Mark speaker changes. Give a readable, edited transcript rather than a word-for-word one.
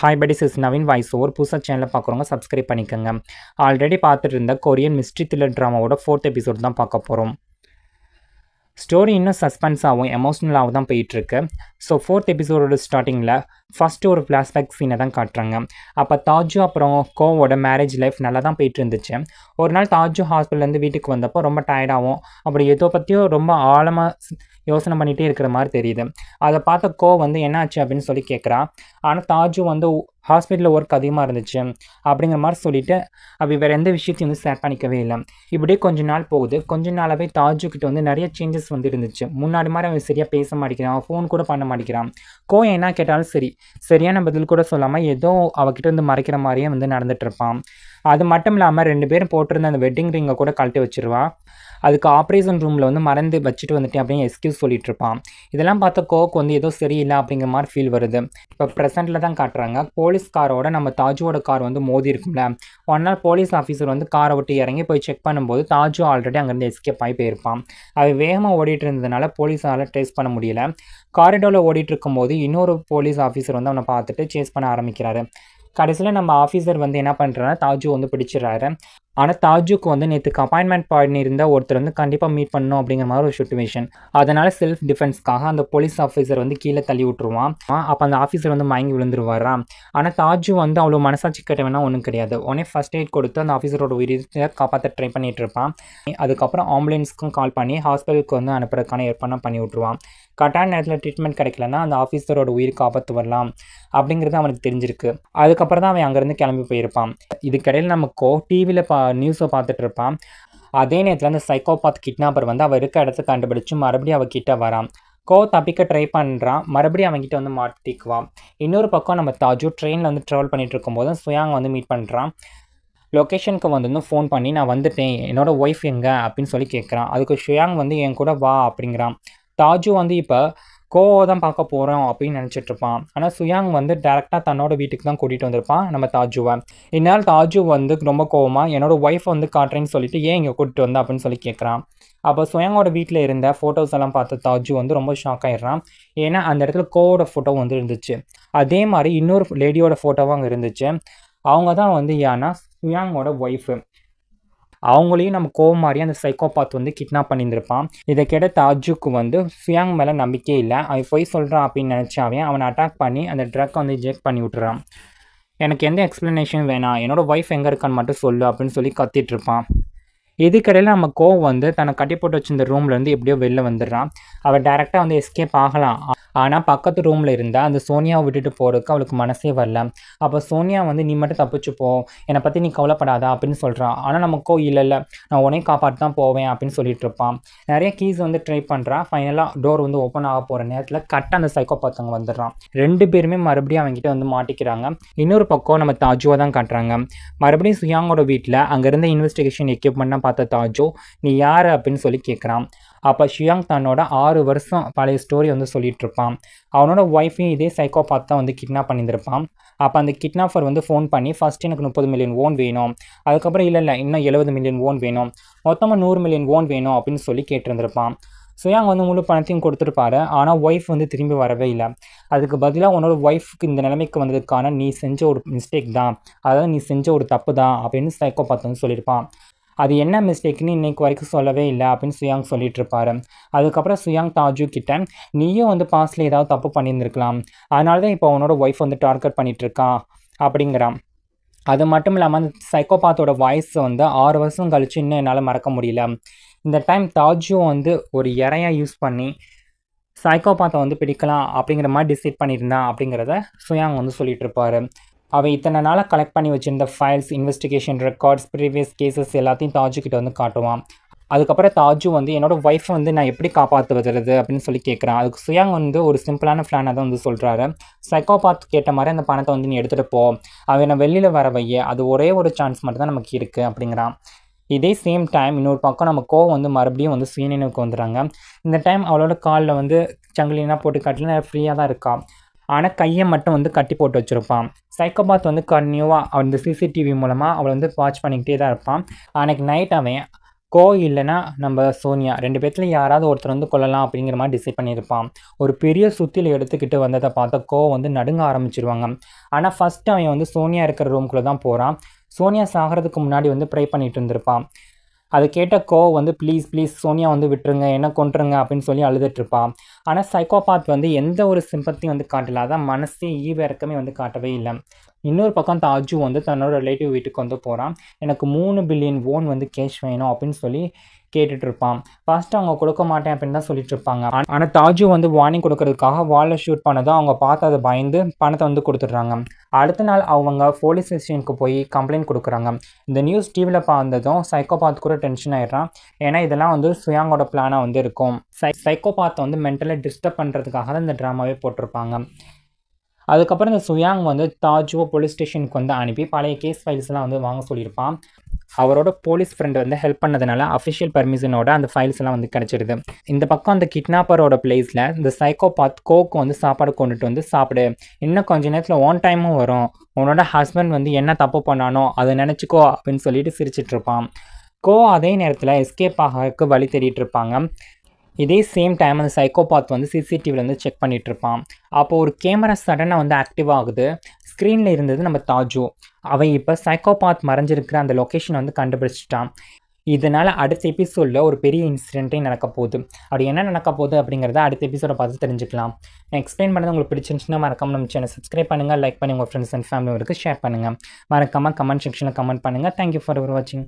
Speaker 1: Hi buddies, is Naveen voice over. புதுசாக சேனலில் பார்க்குறவங்க சப்ஸ்கிரைப் பண்ணிக்கோங்க. ஆல்ரெடி பார்த்துட்டு இருந்த கொரியன் மிஸ்ட்ரி த்ரில்லர் ட்ராமாவோட 4th எபிசோட் தான் பார்க்க போகிறோம். ஸ்டோரி இன்னும் சஸ்பென்ஸாகவும் எமோஷ்னலாகவும் தான் போயிட்டுருக்கு. ஸோ 4th எபிசோடோட ஸ்டார்டிங்கில் ஃபஸ்ட்டு ஒரு ஃப்ளாஷ்பேக் சீனை தான் காட்டுறாங்க. அப்போ தாஜு அப்புறம் கோவோட மேரேஜ் லைஃப் நல்லா தான் போயிட்டு இருந்துச்சு. ஒரு நாள் தாஜு ஹாஸ்பிட்டல்லேருந்து வீட்டுக்கு வந்தப்போ ரொம்ப டயர்டாகவும் அப்படி எதோ பற்றியும் ரொம்ப ஆழமாக யோசனை பண்ணிகிட்டே இருக்கிற மாதிரி தெரியுது. அதை பார்த்த கோ வந்து என்ன ஆச்சு அப்படின்னு சொல்லி கேட்குறா. ஆனால் தாஜு வந்து ஹாஸ்பிட்டலில் ஒர்க் அதிகமாக இருந்துச்சு அப்படிங்கிற மாதிரி சொல்லிவிட்டு அப்படி வேறு எந்த விஷயத்தையும் வந்து ஷேர் பண்ணிக்கவே இல்லை. இப்படியே கொஞ்ச நாள் போகுது. கொஞ்ச நாளாகவே தாஜுக்கிட்ட வந்து நிறைய சேஞ்சஸ் வந்து இருந்துச்சு. முன்னாடி மாதிரி அவன் சரியாக பேச மாட்டேங்கிறான், ஃபோன் கூட பண்ண மாட்டேங்கிறான். கோ என்ன கேட்டாலும் சரியான பதில் கூட சொல்லாமல் ஏதோ அவகிட்ட இருந்து மறைக்கிற மாதிரியே வந்து நடந்துகிட்ருப்பான். அது மட்டும் இல்லாமல் 2 பேரும் போட்டிருந்த அந்த வெட்டிங் ரிங்கை கூட கழட்டி வச்சிருவா. அதுக்கு ஆப்ரேஷன் ரூமில் வந்து மறந்து வச்சுட்டு வந்துட்டேன் அப்படின்னு எக்ஸ்கியூஸ் சொல்லிட்டு இருப்பான். இதெல்லாம் பார்த்த கோக்கு வந்து ஏதோ சரியில்லை அப்படிங்கிற மாதிரி ஃபீல் வருது. இப்போ ப்ரெசென்ட்டில் தான் காட்டுறாங்க. போலீஸ் காரோட நம்ம தாஜுவோட கார் வந்து மோதி இருக்கும்ல. ஒரு நாள் போலீஸ் ஆஃபீஸர் வந்து காரை விட்டு இறங்கி போய் செக் பண்ணும்போது தாஜு ஆல்ரெடி அங்கேருந்து எஸ்கேப் ஆகி போயிருப்பான். அது வேகமாக ஓடிட்டு இருந்ததுனால போலீஸால் ட்ரேஸ் பண்ண முடியல. காரிடோரில் ஓடிட்டு இருக்கும்போது இன்னொரு போலீஸ் ஆஃபீஸர் வந்து அவனை பார்த்துட்டு சேஸ் பண்ண ஆரம்பிக்கிறாரு. கடைசியில் நம்ம ஆஃபீஸர் வந்து என்ன பண்ணுறாருன்னா தாஜு வந்து பிடிச்சிடறாரு. ஆனால் தாஜுக்கு வந்து நேற்றுக்கு அப்பாயின்மெண்ட் பண்ணியிருந்த ஒருத்தர் வந்து கண்டிப்பாக மீட் பண்ணணும் அப்படிங்கிற மாதிரி ஒரு சுச்சுவேஷன். அதனால் செல்ஃப் டிஃபென்ஸ்க்காக அந்த போலீஸ் ஆஃபீஸர் வந்து கீழே தள்ளி விட்டுருவான். அப்போ அந்த ஆஃபீஸர் வந்து மயங்கி விழுந்துருவாரா. ஆனால் தாஜு வந்து அவ்வளோ மனசாட்சி கட்டவேனா ஒன்றும் கிடையாது. உடனே ஃபஸ்ட் எய்ட் கொடுத்து அந்த ஆஃபீஸரோட உயிரை காப்பாற்ற ட்ரை பண்ணிகிட்டு இருப்பான். அதுக்கப்புறம் ஆம்புலன்ஸ்க்கும் கால் பண்ணி ஹாஸ்பிட்டலுக்கு வந்து அனுப்புறதுக்கான ஏற்பாடு பண்ணி விட்ருவான். கரெக்டான நேரத்தில் ட்ரீட்மெண்ட் கிடைக்கலன்னா அந்த ஆஃபீஸரோட உயிருக்கு ஆபத்து வரலாம் அப்படிங்கிறது அவனுக்கு தெரிஞ்சிருக்கு. அதுக்கப்புறம் தான் அவன் அங்கேருந்து கிளம்பி போயிருப்பான். இதுக்கடையில் நமக்கோ டிவியில் நியூஸை பார்த்துட்டு இருப்பான். அதே நேரத்தில் அந்த சைக்கோபாத் கிட்னாப்பர் வந்து அவள் இருக்க இடத்த கண்டுபிடிச்சு மறுபடியும் அவகிட்ட வரான். கோ தப்பிக்க ட்ரை பண்ணுறான். மறுபடியும் அவங்ககிட்ட வந்து மாட்டிக்குவான். இன்னொரு பக்கம் நம்ம தாஜு ட்ரெயினில் வந்து ட்ராவல் பண்ணிகிட்டு இருக்கும்போது சுயாங் வந்து மீட் பண்ணுறான். லொக்கேஷனுக்கு வந்து ஃபோன் பண்ணி நான் வந்துட்டேன், என்னோடய ஒய்ஃப் எங்கே அப்படின்னு சொல்லி கேட்குறான். அதுக்கு சுயாங் வந்து என் கூட வா அப்படிங்கிறான். தாஜு வந்து இப்போ கோவை தான் பார்க்க போகிறோம் அப்படின்னு நினச்சிட்ருப்பான். ஆனால் சுயாங் வந்து டேரெக்டாக தன்னோட வீட்டுக்கு தான் கூட்டிகிட்டு வந்திருப்பான் நம்ம தாஜுவை. இந்நாள் தாஜு வந்து ரொம்ப கோவமாக என்னோடய ஒய்ஃப் வந்து காட்டுறேன்னு சொல்லிட்டு ஏன் இங்கே கூட்டிட்டு வந்த அப்படின்னு சொல்லி கேட்குறான். அப்போ சுயாங்கோட வீட்டில் இருந்த ஃபோட்டோஸ் எல்லாம் பார்த்து தாஜு வந்து ரொம்ப ஷாக் ஆகிடுறான். ஏன்னா அந்த இடத்துல கோவோட ஃபோட்டோ வந்து இருந்துச்சு. அதே மாதிரி இன்னொரு லேடியோட ஃபோட்டோவும் அங்கே இருந்துச்சு. அவங்க தான் வந்து ஏன்னா சுயாங்கோட ஒய்ஃபு. அவங்களையும் நம்ம கோவம் மாதிரி அந்த சைக்கோபாத் வந்து கிட்னாப் பண்ணியிருந்திருப்பான். இதை கேட்ட தாஜுக்கு வந்து சுயாங் மேலே நம்பிக்கை இல்லை. அவன் போய் சொல்கிறான் அப்படின்னு நினச்சாவே அவனை அட்டாக் பண்ணி அந்த ட்ரக் வந்து இன்ஜெக்ட் பண்ணி விட்டுறான். எனக்கு எந்த எக்ஸ்ப்ளனேஷன் வேணாம், என்னோடய ஒய்ஃப் எங்கே இருக்கான்னு மட்டும் சொல்லு அப்படின்னு சொல்லி கத்திட்டுருப்பான். இதுக்கடையில் நம்ம கோவம் வந்து தன்னை கட்டி போட்டு வச்சிருந்த ரூம்லேருந்து எப்படியோ வெளில வந்துடுறான். அவள் டேரெக்டாக வந்து எஸ்கேப் ஆகலாம். ஆனால் பக்கத்து ரூமில் இருந்தால் அந்த சோனியாவை விட்டுட்டு போகிறதுக்கு அவளுக்கு மனசே வரல. அப்போ சோனியா வந்து நீ மட்டும் தப்பிச்சுப்போ, என்னை பற்றி நீ கவலைப்படாதா அப்படின்னு சொல்கிறான். ஆனால் நம்ம கோ இல்லை நான் உடனே காப்பாற்றி தான் போவேன் அப்படின்னு சொல்லிட்டு இருப்பான். நிறைய கீஸ் வந்து ட்ரை பண்ணுறான். ஃபைனலாக டோர் வந்து ஓப்பன் ஆக போகிற நேரத்தில் கரெக்டாக அந்த சைக்கோபாத்தங்க வந்துடுறான். 2 பேருமே மறுபடியும் அவங்ககிட்ட வந்து மாட்டிக்கிறாங்க. இன்னொரு பக்கம் நம்ம தாஜுவை தான் காட்டுறாங்க. மறுபடியும் சுயாங்கோட வீட்டில் அங்கேருந்த இன்வெஸ்டிகேஷன் எக்யூப்மெண்ட்லாம் பார்த்த தாஜு நீ யார் அப்படின்னு சொல்லி கேட்குறான். அப்போ ஷியாங் தன்னோட 6 வருஷம் பழைய ஸ்டோரி வந்து சொல்லிட்டு இருப்பான். அவனோட ஒய்ஃபையும் இதே சைக்கோபாத் தான் வந்து கிட்னாப் பண்ணியிருந்திருப்பான். அப்போ அந்த கிட்னாப்பர் வந்து ஃபோன் பண்ணி ஃபஸ்ட்டு எனக்கு 30 மில்லியன் ஓன் வேணும், அதுக்கப்புறம் இல்லை இன்னும் 70 மில்லியன் ஓன் வேணும், மொத்தமாக 100 மில்லியன் ஓன் வேணும் அப்படின்னு சொல்லி கேட்டிருந்திருப்பான். சுயாங் வந்து முழு பணத்தையும் கொடுத்துருப்பாரு. ஆனால் ஒய்ஃப் வந்து திரும்பி வரவே இல்லை. அதுக்கு பதிலாக உன்னோட ஒய்ஃப்க்கு இந்த நிலைமைக்கு வந்ததுக்கான நீ செஞ்ச ஒரு மிஸ்டேக் தான், அதாவது நீ செஞ்ச ஒரு தப்பு தான் அப்படின்னு சைக்கோபாத் வந்து சொல்லியிருப்பான். அது என்ன மிஸ்டேக்னு இன்றைக்கு வரைக்கும் சொல்லவே இல்லை அப்படின்னு சுயாங் சொல்லிட்டு இருப்பாரு. அதுக்கப்புறம் சுயாங் தாஜு கிட்ட நீயும் வந்து பாஸ்டில் ஏதாவது தப்பு பண்ணியிருந்துருக்கலாம், அதனால தான் இப்போ அவனோட ஒய்ஃப் வந்து டார்கெட் பண்ணிகிட்ருக்கான் அப்படிங்கிறான். அது மட்டும் இல்லாமல் அந்த சைக்கோபாத்தோட வாய்ஸ் வந்து 6 வருஷம் கழிச்சு இன்னும் என்னால் மறக்க முடியல. இந்த டைம் தாஜு வந்து ஒரு இறையாக யூஸ் பண்ணி சைக்கோபாத்தை வந்து பிடிக்கலாம் அப்படிங்கிற மாதிரி டிசைட் பண்ணியிருந்தான் அப்படிங்கிறத சுயாங் வந்து சொல்லிட்டு இருப்பாரு. அவன் இத்தனை நாளாக கலெக்ட் பண்ணி வச்சுருந்த files, investigation records, previous cases எல்லாத்தையும் தாஜுக்கிட்ட வந்து காட்டுவான். அதுக்கப்புறம் தாஜு வந்து என்னோடய ஒய்ஃப் வந்து நான் எப்படி காப்பாற்றுவது அப்படின்னு சொல்லி கேட்குறான். அதுக்கு சுயாங் வந்து ஒரு சிம்பிளான பிளானை தான் வந்து சொல்கிறாரு. சைக்கோபாத் கேட்ட மாதிரி அந்த பணத்தை வந்து நீ எடுத்துகிட்டு போ, அவனை வெளியில் வர வைய, அது ஒரே ஒரு சான்ஸ் மட்டும் தான் நமக்கு இருக்குது அப்படிங்கிறான். இதே சேம் டைம் இன்னொரு பக்கம் நம்ம கோவம் வந்து மறுபடியும் வந்து சுயநினைவுக்கு வந்துடுறாங்க. இந்த டைம் அவளோட காலில் வந்து சங்கிலினா போட்டு கட்டில ஃப்ரீயாக தான் இருக்கா. ஆனால் கையை மட்டும் வந்து கட்டி போட்டு வச்சுருப்பான். சைக்கோபாத் வந்து கன்டினியூவாக அந்த சிசிடிவி மூலமாக அவளை வந்து வாட்ச் பண்ணிக்கிட்டே தான் இருப்பான். அன்றைக்கி நைட் அவன் கோ இல்லைன்னா நம்ம சோனியா 2 பேத்துல யாராவது ஒருத்தர் வந்து கொல்லலாம் அப்படிங்கிற மாதிரி டிசைட் பண்ணியிருப்பான். ஒரு பெரிய சுத்தியில் எடுத்துக்கிட்டு வந்ததை பார்த்தா கோ வந்து நடுங்க ஆரம்பிச்சிருவாங்க. ஆனால் ஃபஸ்ட்டு அவன் வந்து சோனியா இருக்கிற ரூம்குள்ளே தான் போகிறான். சோனியா சாகிறதுக்கு முன்னாடி வந்து ப்ரே பண்ணிட்டு இருந்திருப்பான். அதை கேட்ட கோ வந்து ப்ளீஸ் ப்ளீஸ் சோனியா வந்து விட்டுருங்க, என்ன கொன்றுங்க அப்படின்னு சொல்லி அழுதுட்ருப்பான். ஆனால் சைக்கோபாத் வந்து எந்த ஒரு சிம்பத்தியும் வந்து காட்டல. அதான் மனசே ஈவ இறக்கமே வந்து காட்டவே இல்லை. இன்னொரு பக்கம் தாஜு வந்து தன்னோட ரிலேட்டிவ் வீட்டுக்கு வந்து போகிறான். எனக்கு 3 பில்லியன் வோன் வந்து கேஷ் வேணும் அப்படின்னு சொல்லி கேட்டுட்டு இருப்பான். ஃபர்ஸ்ட் அவங்க கொடுக்க மாட்டேன் அப்படின்னு தான் சொல்லிட்டு இருப்பாங்க. ஆனால் தாஜு வந்து வார்னிங் கொடுக்கறதுக்காக வாலில் ஷூட் பண்ணதும் அவங்க பார்த்து அதை பயந்து பணத்தை வந்து கொடுத்துட்றாங்க. அடுத்த நாள் அவங்க போலீஸ் ஸ்டேஷனுக்கு போய் கம்ப்ளைண்ட் கொடுக்குறாங்க. இந்த நியூஸ் டிவியில் பார்த்ததும் சைக்கோபாத் கூட டென்ஷன் ஆகிடுறான். ஏன்னா இதெல்லாம் வந்து சுயாங்கோட பிளானாக வந்து இருக்கும். சைக்கோபாத்தை வந்து மென்டலாக டிஸ்டர்ப் பண்ணுறதுக்காக தான் இந்த ட்ராமாவே போட்டிருப்பாங்க. அதுக்கப்புறம் இந்த சுயாங் வந்து தாஜுவை போலீஸ் ஸ்டேஷனுக்கு வந்து அனுப்பி பழைய கேஸ் ஃபைல்ஸ்லாம் வந்து வாங்க சொல்லியிருப்பான். அவரோட போலீஸ் ஃப்ரெண்டு வந்து ஹெல்ப் பண்ணதுனால அஃபிஷியல் பர்மிஷனோட அந்த ஃபைல்ஸ் எல்லாம் வந்து கிடச்சிடுது. இந்த பக்கம் அந்த கிட்னாப்பரோட பிளேஸில் இந்த சைக்கோபாத் கோக்கு வந்து சாப்பாடு கொண்டுட்டு வந்து சாப்பிடு, இன்னும் கொஞ்ச நேரத்தில் ஓன் டைமும் வரும், உன்னோட ஹஸ்பண்ட் வந்து என்ன தப்பு பண்ணானோ அதை நினச்சிக்கோ அப்படின்னு சொல்லிட்டு சிரிச்சிட்டு இருப்பான். கோ அதே நேரத்தில் எஸ்கேப் ஆகிறதுக்கு வழி தேடிட்டு இருப்பாங்க. இதே சேம் டைம் அந்த சைக்கோபாத் வந்து சிசிடிவியில் வந்து செக் பண்ணிகிட்டு இருப்பான். அப்போது ஒரு கேமரா சடனாக வந்து ஆக்டிவ் ஆகுது. ஸ்க்ரீனில் இருந்தது நம்ம தாஜு. அவன் இப்போ சைக்கோபாத் மறைஞ்சிருக்கிற அந்த லொக்கேஷனை வந்து கண்டுபிடிச்சிட்டான். இதனால் அடுத்த எபிசோடில் ஒரு பெரிய இன்சிடென்ட்டே நடக்க போகுது. அப்படி என்ன நடக்க போகுது அப்படிங்கிறத அடுத்த எபிசோடை பார்த்து தெரிஞ்சுக்கலாம். நான் எக்ஸ்பிளைன் பண்ணது உங்களுக்கு பிடிச்சிருந்துச்சுன்னா மறக்காம நம்ம சேனல் சப்ஸ்கிரைப் பண்ணுங்கள், லைக் பண்ணி உங்கள் ஃப்ரெண்ட்ஸ் அண்ட் ஃபேமிலி வரைக்கும் ஷேர் பண்ணுங்கள். மறக்காமல் கமெண்ட் செக்ஷனில் கமெண்ட் பண்ணுங்கள். தேங்க்யூ ஃபார் வாட்சிங்.